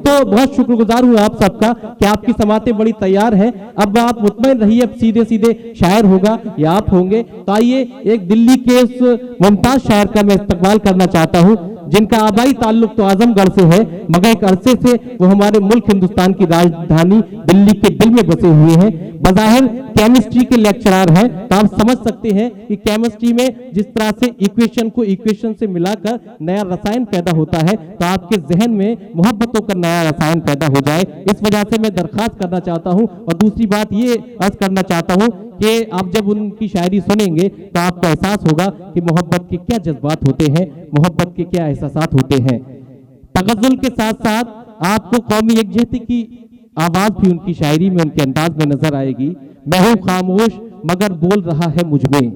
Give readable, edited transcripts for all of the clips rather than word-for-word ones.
दोस्तों बहुत शुक्रगुजार हूँ आप सबका कि आपकी समातें बड़ी तैयार हैं। अब आप मुतमईन रहिए, अब सीधे सीधे शायर होगा या आप होंगे। तो आइए एक दिल्ली के उस मुमताज शायर का मैं इस्तकबाल करना चाहता हूँ जिनका आबाई ताल्लुक तो आजमगढ़ से है, मगर एक अरसे से वो हमारे मुल्क हिंदुस्तान की राजधानी दिल्ली के दिल में बसे हुए हैं। बज़ाहिर केमिस्ट्री के लेक्चरर हैं, तो आप समझ सकते हैं कि केमिस्ट्री में जिस तरह से इक्वेशन को इक्वेशन से मिलाकर नया रसायन पैदा होता है, तो आपके जहन में मोहब्बतों का नया रसायन पैदा हो जाए। इस वजह से मैं दरख्वास्त करना चाहता हूं। और दूसरी बात ये अर्ज करना चाहता हूं कि आप जब उनकी शायरी सुनेंगे तो आपको एहसास होगा कि मोहब्बत के क्या जज्बात होते हैं, मोहब्बत के क्या एहसासात होते हैं। तगज़्ज़ुल के साथ साथ आपको कौमी यकजहती की आवाज भी उनकी शायरी में, उनके अंदाज में नजर आएगी। मैं हूं खामोश मगर बोल रहा है मुझ में,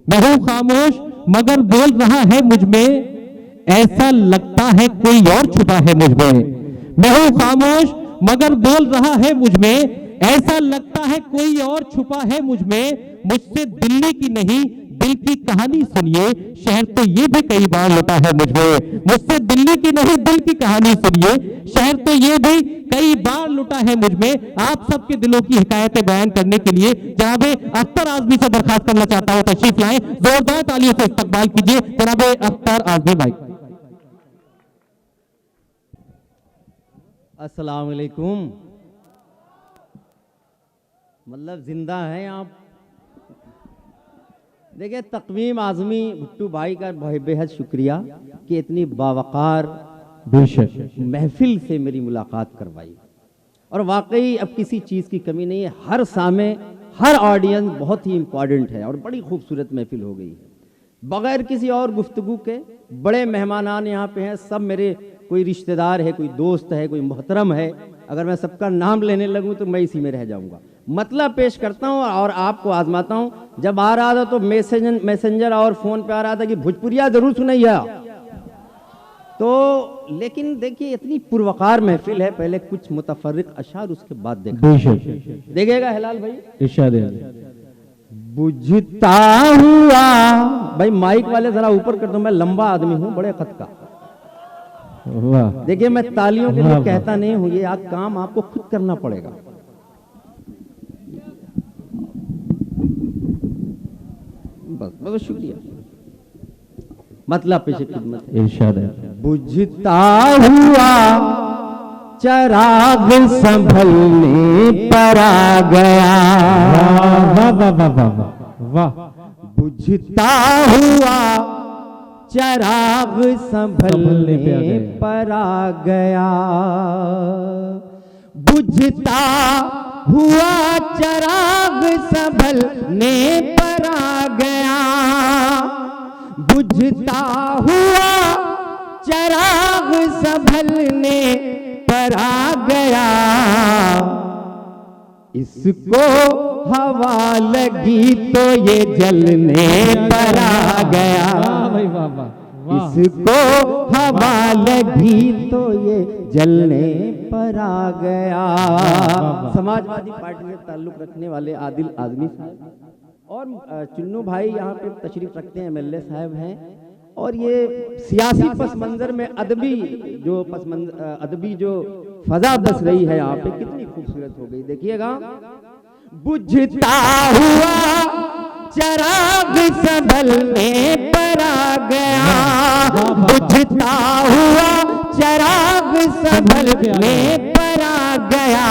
मैं हूं खामोश मगर बोल रहा है मुझ में, ऐसा लगता है कोई और छुपा है मुझ में। मैं हूं खामोश मगर बोल रहा है मुझ में, ऐसा लगता है कोई और छुपा है मुझ में। मुझसे दिल्ली की नहीं दिल की कहानी सुनिए, शहर तो ये भी कई बार लुटा है मुझ में। मुझसे दिल्ली की नहीं दिल की कहानी सुनिए, शहर तो ये भी कई बार लुटा है मुझ में। आप सबके दिलों की हिकायतें बयान करने के लिए जनाब अख्तर आज़मी से दरखास्त करना चाहता हूं, तशरीफ लाएं। जोरदार तालियों से इस्तकबाल कीजिए जनाब अख्तर आज़मी भाई। अस्सलाम वालेकुम। मतलब जिंदा हैं आप। देखिए, तक़वीम आज़मी भुट्टू भाई का बेहद शुक्रिया कि इतनी बावकार महफिल से मेरी मुलाकात करवाई। और वाकई अब किसी चीज़ की कमी नहीं है, हर सामे हर ऑडियंस बहुत ही इम्पॉर्टेंट है और बड़ी खूबसूरत महफिल हो गई है। बगैर किसी और गुफ्तगू के बड़े मेहमानान यहाँ पे हैं, सब मेरे कोई रिश्तेदार है, कोई दोस्त है, कोई मोहतरम है। अगर मैं सबका नाम लेने लगूं तो मैं इसी में रह जाऊंगा। मतलब पेश करता हूं और आपको आजमाता हूं। जब आ रहा था तो मैसेंजर और फोन पे आ रहा था कि भोजपुरिया जरूर सुनैया, तो लेकिन देखिए इतनी पुरवकार महफिल है। पहले कुछ मुतफर्रिक अशार, उसके बाद देखिएगा हिलाल भाई। इरशाद बुझता हुआ, भाई माइक वाले जरा ऊपर कर दो, मैं लंबा आदमी हूं, बड़े खत का। देखिए मैं तालियों के लिए कहता नहीं हूं, ये काम आपको खुद करना पड़ेगा। बस बहुत शुक्रिया। मतलब पेशे खिदमत है। इरशाद है। बुझता हुआ चिराग संभलने पर आ गया, वाह वाह वाह वाह वाह। बुझता हुआ चिराग संभलने पर आ गया, बुझता हुआ चिराग संभलने पर आ गया, बुझता हुआ चिराग संभलने पर आ गया। इसको हवा लगी तो ये जलने पर आ गया, इसको हवा लगी तो ये जलने पर आ गया। समाजवादी पार्टी से ताल्लुक रखने वाले आदिल आज़मी साहब और चुन्नू भाई यहाँ पे तशरीफ रखते हैं, एमएलए साहब हैं। और ये सियासी पस मंजर में अदबी जो फजा दस रही है यहाँ पे, कितनी खूबसूरत हो गई। देखिएगा, बुझता हुआ चिराग संभलने पर आ गया, बुझता हुआ चिराग संभलने पर आ गया।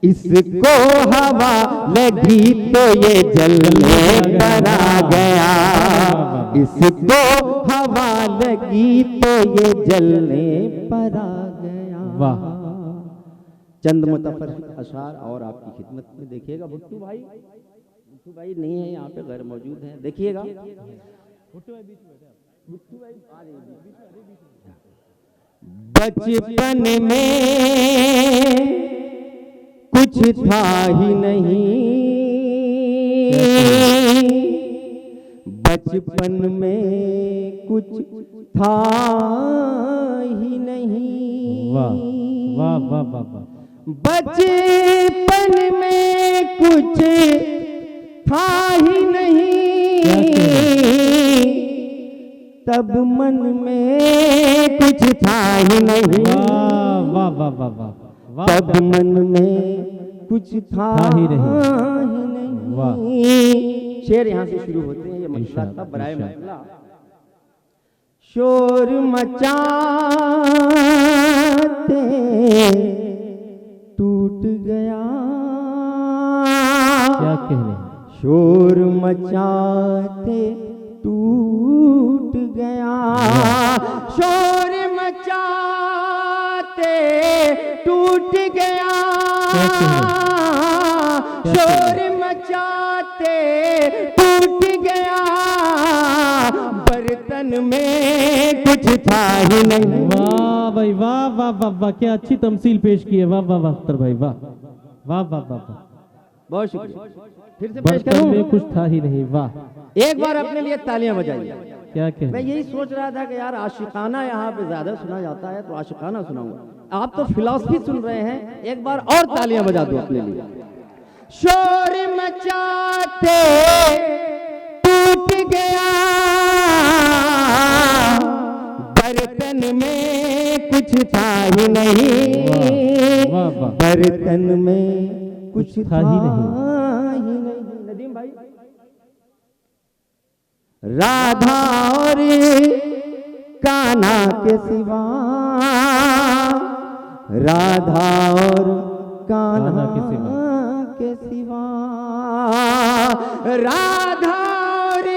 इसको हवा लगी तो ये जलने पर आ गया, इसको हवा लगी तो ये जलने पर आ गया। वाह। चंद मुतफर्रिक अशार और आपकी खिदमत में। देखिएगा भुट्टू भाई नहीं है यहाँ पे, गैर मौजूद हैं। देखिएगा बचपन में कुछ था ही नहीं, बचपन में कुछ था ही नहीं। वाह वाह वाह वाह। बचपन में कुछ था ही नहीं, तब मन में कुछ था ही नहीं, वाह वाह वाह वाह वाह, तब मन में कुछ था ही ही नहीं। वाह। नहीं। शेर यहाँ से शुरू होते हैं, ये मसला था बराए मसला। शोर मचाते टूट गया, क्या कहने, शोर मचाते टूट गया, शोर मचाते टूट गया, शोर मचाते टूट गया, बर्तन में कुछ था ही नहीं। वाह भाई वाह वाह वाह वाह, क्या अच्छी तमसील पेश की है, वाह वाह वाह अख्तर भाई, वाह वाह वाह वाह वाह, बहुत शुक्रिया। फिर से पेश बर्तन में करूं? कुछ था ही नहीं, वाह। एक बार अपने लिए तालियां बजाइए। क्या मैं कहने, यही सोच रहा था कि यार आशिकाना यहाँ पे ज्यादा सुना जाता है तो आशिकाना सुनाऊंगा। आप तो फिलॉसफी सुन रहे हैं, एक बार और तालियां बजा दो अपने लिए। शोर मचाते टूट गया, बर्तन में कुछ था ही नहीं, वाह वाह, बर्तन में कुछ था ही नहीं। नदीम भाई, राधा और कान्हा के सिवा, राधा और कान्हा के सिवा, के सिवा, राधा और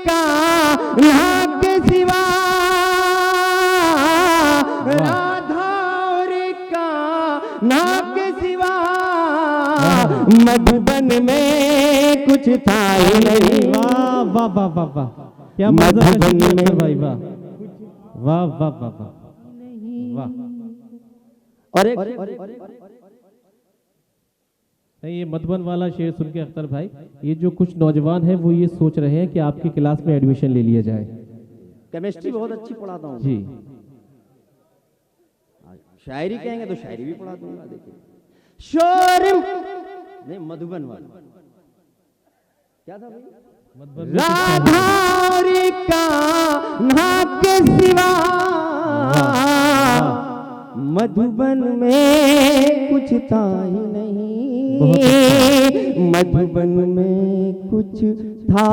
कान्हा के सिवा, राधा और कान्हा के सिवा, मधुबन में कुछ था ही नहीं। वाह वाह वाह वाह वाह, क्या मजा है मधुबन में अख्तर भाई, वाह वाह वाह वाह वाह वाह। और एक नहीं, ये मधुबन वाला शेर सुन के अख्तर भाई, ये जो कुछ नौजवान हैं वो ये सोच रहे हैं कि आपकी क्लास में एडमिशन ले लिया जाए। केमिस्ट्री बहुत अच्छी पढ़ाता हूँ जी, शायरी कहेंगे तो शायरी भी पढ़ा दूंगा। देखिए शोर नहीं, मधुबन वाला क्या था भाई? मधुबन में कुछ था ही राधा और कान्हा के सिवा, मधुबन में कुछ था ही नहीं, मधुबन में कुछ था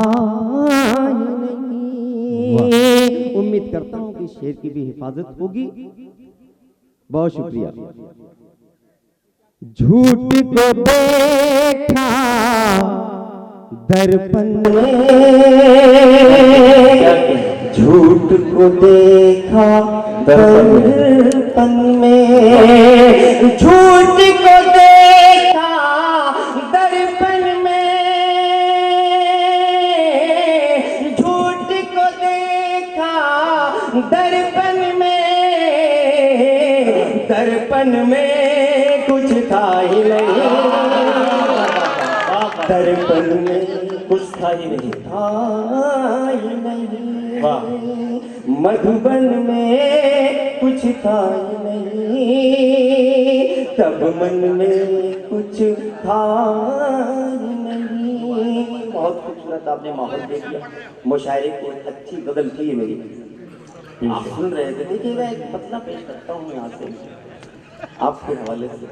ही नहीं। उम्मीद करता हूं कि शेर की भी हिफाजत होगी। बहुत शुक्रिया। झूठ को देखा दर्पण में, झूठ को देखा दर्पण में, झूठ को देखा दर्पण में, झूठ को देखा दर्पण में, दर्पण में कुछ था ही नहीं, दर्पण में कुछ था ही नहीं, था ही नहीं। वाह। मधुबन में कुछ था ही नहीं, तब मन में कुछ था ही नहीं। बहुत खूबसूरत आपने माहौल देख लिया, मुशायरे को अच्छी गजल थी मेरी, आप सुन रहे थे। देखिएगा एक पतला पेश करता हूँ यहाँ से आपके हवाले से।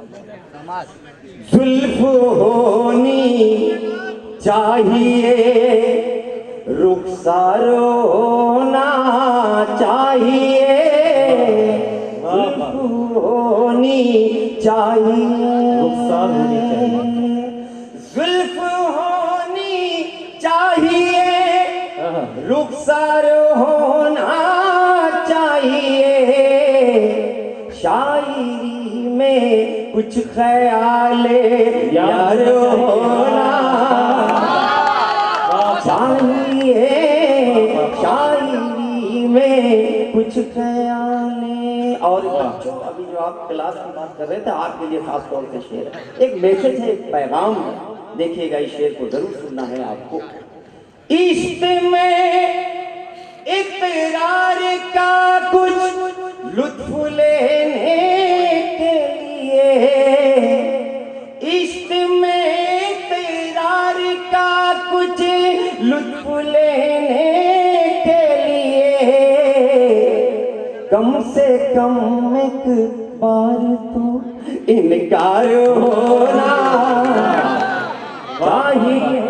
जुल्फ होनी चाहिए, रुखसार होना चाहिए, जुल्फ होनी चाहिए, रुखसार होनी चाहिए, जुल्फ होनी चाहिए, रुखसार होना चाहिए, शायरी में कुछ ख्याले यार होना चाहिए, शायरी में कुछ ख्याले। और बच्चों, अभी जो आप क्लास की बात कर रहे थे, आपके लिए खास तौर से शेर है, एक मैसेज है, एक पैगाम है। देखिएगा, इस शेर को जरूर सुनना है आपको। इश्क में इकरार का कुछ लुत्फ लेने के लिए, इश्क में इकरार का कुछ लुत्फ लेने के लिए, से कम एक बार तो इनकार होना चाहिए।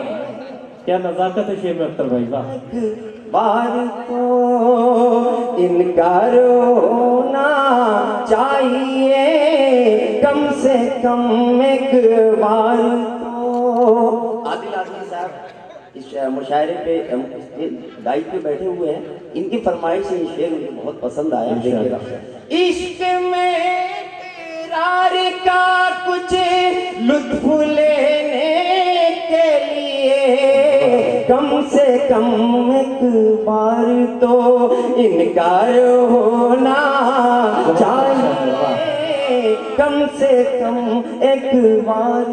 क्या नजाकत है शेर में अख्तर भाई, वाह। एक बार तो इनकार होना चाहिए, कम से कम एक बार तो। आदिल आजमी साहब इस मुशायरे पे गाइड पे बैठे हुए हैं, इनकी फरमाइश से ये शेर मुझे बहुत पसंद आया। देखिएगा, इश्क में इकरार का कुछ लुत्फ लेने के लिए कम से कम एक बार तो इनकार होना चाहिए, कम से कम एक बार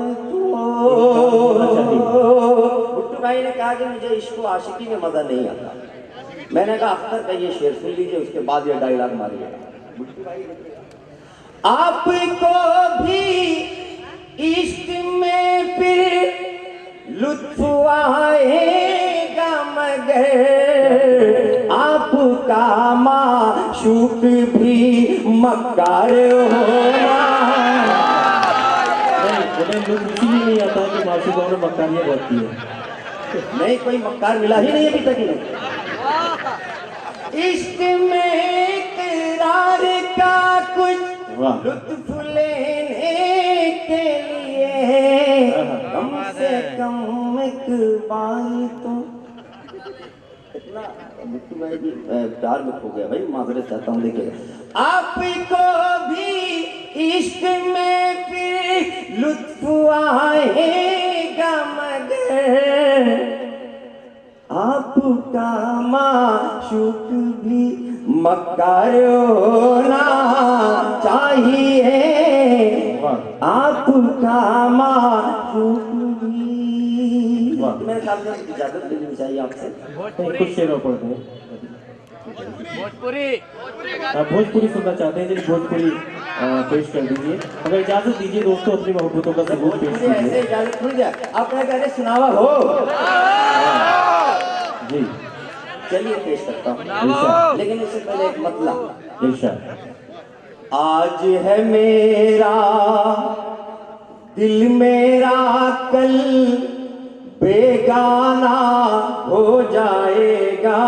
भुट्टू भाई ने कहा कि मुझे इश्क व आशिकी में मजा नहीं आता। मैंने कहा अख्तर का ये शेर सुन लीजिए, उसके बाद ये डायलॉग मारिएगा। भुट्टू भाई आपको भी इश्क में फिर लुत्फ आएगा, मगर आपका माशूक भी मक्कार होना। उन्हें लुत्फ इसीलिए नहीं आता कि माशूकों में मक्कारियाँ बढ़ती है। नहीं, कोई मक्कार मिला ही नहीं अभी तक इन्हें। इश्क में इकरार का कुछ लुत्फ लेने के लिए कम से कम एक बार तो। इतना मुट्टू भाई भी प्यार में खो गया भाई, माजरत चाहता हूँ। देखिए, आपको भी इश्क में फिर लुत्फ आएगा, मगर आपका माशूक भी मक्कार होना चाहिए, आपका माशूक भी। मेरे ख्याल में इजाजत लेनी चाहिए आपसे, कुछ शेरों पढ़ते हैं। भोजपुरी सुनना चाहते हैं, जिन भोजपुरी पेश कर दीजिए। अगर इजाजत दीजिए दोस्तों, अपनी मोहब्बतों का सबूत पेश कीजिए। ऐसे इजाजत मिल जाए, आप क्या कह रहे सुनावा हो जी। चलिए पेश करता हूँ, लेकिन इससे पहले एक मतला। आज है मेरा दिल मेरा, कल बेगाना हो जाएगा,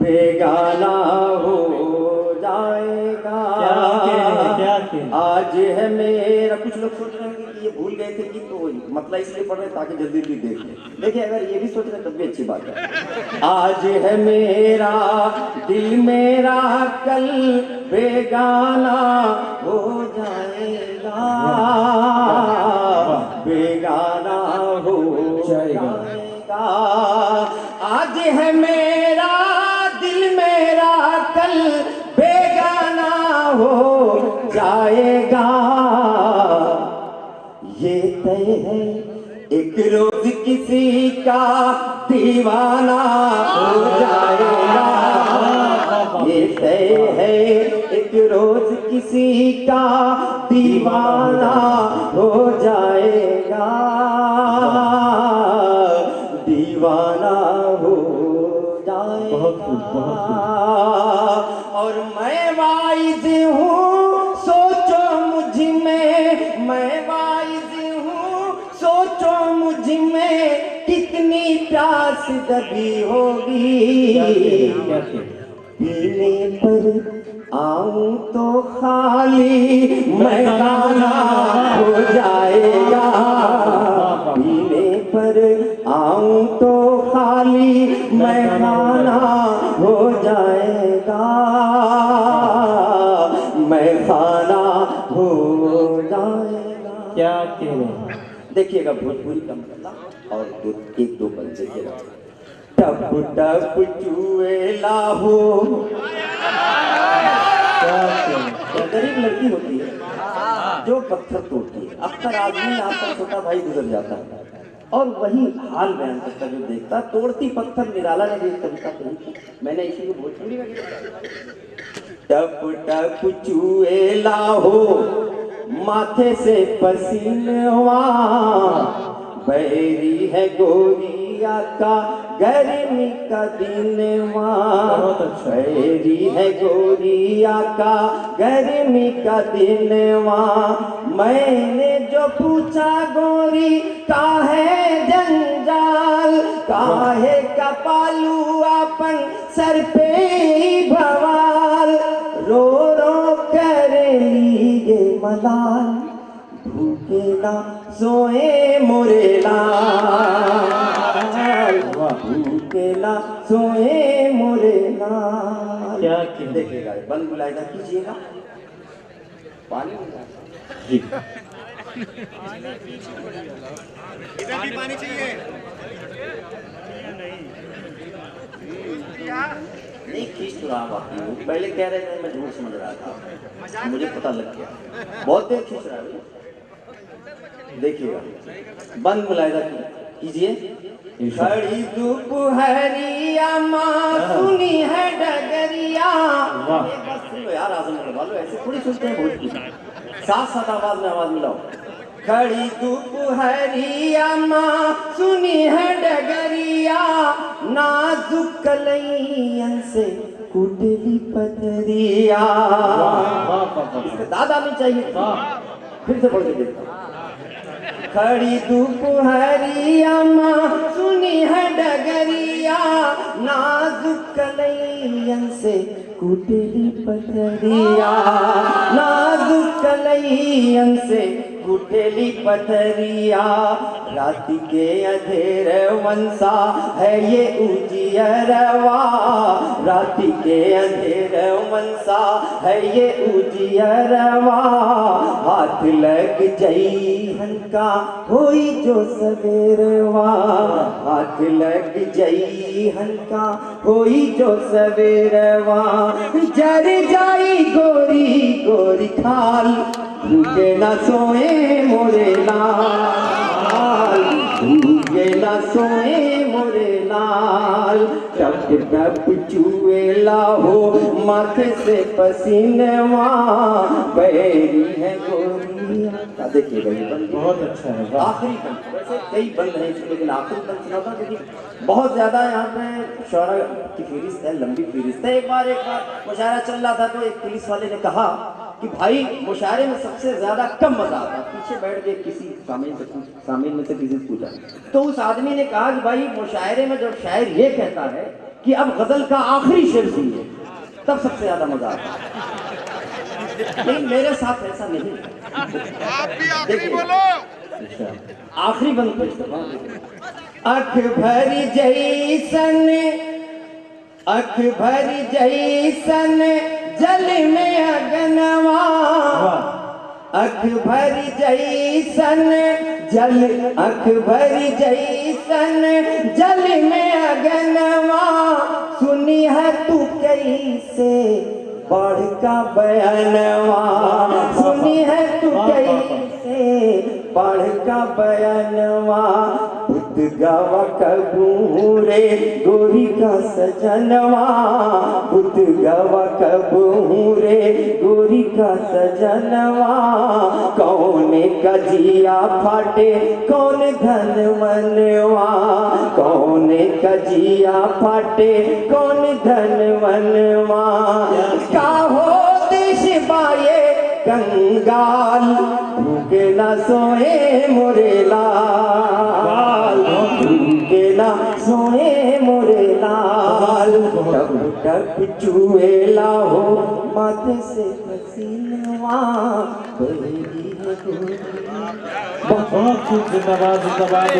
बेगाना हो जाएगा। आज है मेरा, कुछ लोग सोच रहे हैं कि ये भूल गए थे कि तो मतलब इसलिए पढ़ रहे ताकि जल्दी जल्दी देख लें। देखिए, अगर ये भी सोच रहे तब भी अच्छी बात है। आज है मेरा दिल मेरा, कल बेगाना हो जाएगा, बेगाना हो जाएगा। आज है मेरा दिल मेरा, कल बेगाना हो जाएगा। ये तय है एक रोज किसी का दीवाना हो जाएगा, ये तय है एक रोज किसी का दीवाना हो जाएगा, दीवाना हो जाएगा। और मैं वाइज हूँ सोचो मुझ में, मैं वाइज हूँ सोचो मुझ में, कितनी प्यास दबी होगी। पीने पर आऊं तो खाली मैदाना हो जाएगा, पीने पर आऊं तो खाली मैदाना हो जाएगा, मैदाना हो जाएगा। क्या कहने। देखिएगा भोजपुरी का मतलब और एक दो बल देखिएगा। टप टप चुएला हो, गरीब लड़की होती है जो पत्थर तोड़ती है। अक्सर आदमी आपका छोटा भाई गुजर जाता है और वही हाल बयान करता जो देखता, तोड़ती पत्थर निराला ने भी कविता कही, मैंने इसी को भोजपुरी में टप टप चुएला हो, माथे से पसीनवा, बहरी है गोरिया का गर्मी का दिनवा खैरी है गोरिया का गर्मी का दिनवा। मैंने जो पूछा गोरी काहे जंजाल काहे का पालू अपन सर पे ही भवाल। रो रो कर लिए मलाल भूखे ना सोए मोरे लाल भूखे ना सोए मोरे लाल। क्या देखिएगा बंद बुलाएगा कीजिएगा पानी जी इधर भी पानी चाहिए। नहीं खींच तो रहा बाकी पहले कह रहे थे मैं झूठ समझ रहा था मुझे पता लग गया बहुत देर खींच रहा है। देखिएगा बंद मुलायदा कीजिए। खड़ी दोपहरिया माँ सुनी है डगरिया। ये बस सुनो यार आज़म वालों ऐसे थोड़ी सुनते हैं भोजपुरी साथ साथ आवाज में आवाज मिलाओ। खड़ी दोपहरिया माँ सुनी है डगरिया नाजुक कलैयन से कुटली पथरिया। इसका दादा नहीं चाहिए फिर से पढ़ के देखता। खड़ी दोपहरिया माँ सुनी है डगरिया नाजुक कलैयन से कुटली पथरिया नाजुक कलैयन से कुटली पथरिया। राति के अधेर वंसा है ये उजियरवा राति के अंधेर मनसा है ये उजियरवा। हाथ लग जई हनका होई जो सवेरवा हाथ लग जई हनका होई जो सवेरवा। जर जाई गोरी गोरी खाल भूखे ना सोए मोरे लाल भूखे ना सोए मोरे लाल। टप टप चुएला हो माथे से पसीनवा बहरी है गोरिया। देखिएगा ये बंद बहुत अच्छा है आखिरी बंद वैसे कई बंद है इसमें लेकिन आखिरी बंद सुना था क्योंकि बहुत ज्यादा यहाँ पे शौरा की फहरिस्त है लंबी फहरिस्त है। एक बार मुशायरा चल रहा था तो एक पुलिस वाले ने कहा कि भाई मुशायरे में सबसे ज्यादा कम मजा आता। पीछे बैठ के किसी सामीन में से किसी से पूछा तो उस आदमी ने कहा कि भाई मुशायरे में जब शायर ये कहता है कि अब गजल का आखिरी शेर सुनिए तब सबसे ज्यादा मजा आता है। लेकिन मेरे साथ ऐसा नहीं। आप भी आखिरी बोलो। आखिरी बंद पेश अख भरी जैसन अख भरी जैसन जल में अगनवा अख भरी जैसन जल अख भरी जैसन जल में अगनवा। सुनी है तू कैसे बढ़ का बयानवा सुनी है तू कैसे बढ़ का बयानवा। बुद्ध गावा कबूरे गोरी का सजनवा बुद्ध गावा कबूरे गोरी का सजनवा। कौन का जिया फाटे कौन धन मनवा कौन का जिया फाटे कौन धन मनवा। का हो देश बाये कंगाल भूखे ना सोए मोरे लाल भूखे ना सोए मोरे लाल। टप टप चुएला हो माथे से पसीनवा बहरी है बहुत खूब जिंदाबाद जिंदाबाद।